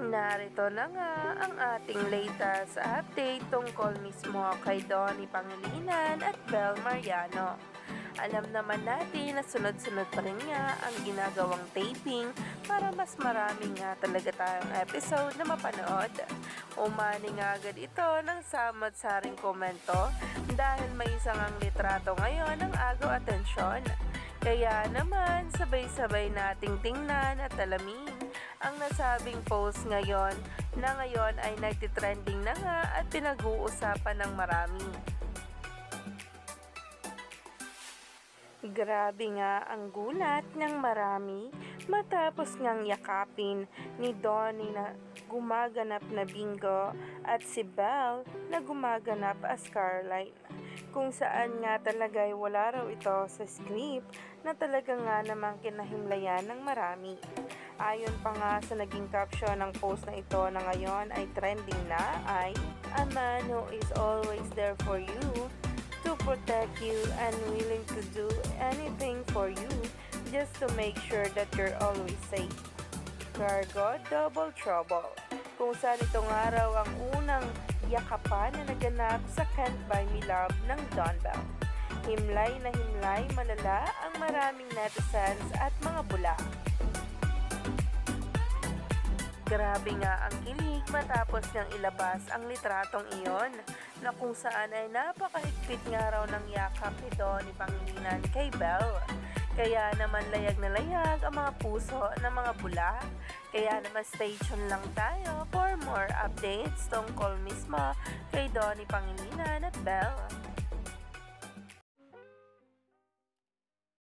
Narito na nga ang ating latest update tungkol mismo kay Donnie Pangilinan at Bel Mariano. Alam naman natin na sunod-sunod pa rin nga ang ginagawang taping para mas marami nga talaga tayong episode na mapanood. Umani nga agad ito ng samot-saring komento dahil may isang ang litrato ngayon ng agaw atensyon. Kaya naman sabay-sabay nating tingnan at alamin ang nasabing post ngayon na ngayon ay nagtitrending na nga at pinag-uusapan ng marami. Grabe nga ang gulat ng marami matapos ngang yakapin ni Donnie na gumaganap na Bingo at si Belle na gumaganap as Caroline. Kung saan nga talaga ay wala raw ito sa script na talaga nga namang kinahimlayan ng marami. Ayon pa nga sa naging caption ng post na ito na ngayon ay trending na ay "A man who is always there for you, to protect you and willing to do anything for you just to make sure that you're always safe. Cargo Double Trouble." Kung saan itong araw ang unang yakapan na naganap sa Can't Buy Me Love ng Don Bell. Himlay na himlay malala ang maraming netizens at mga bula. Grabe nga ang kilig matapos niyang ilabas ang litratong iyon na kung saan ay napakahigpit nga raw ng yakap ito ni Pangilinan kay Belle. Kaya naman layag na layag ang mga puso ng mga bula. Kaya naman stay tuned lang tayo for more updates tungkol mismo kay Donnie Pangilinan at Belle.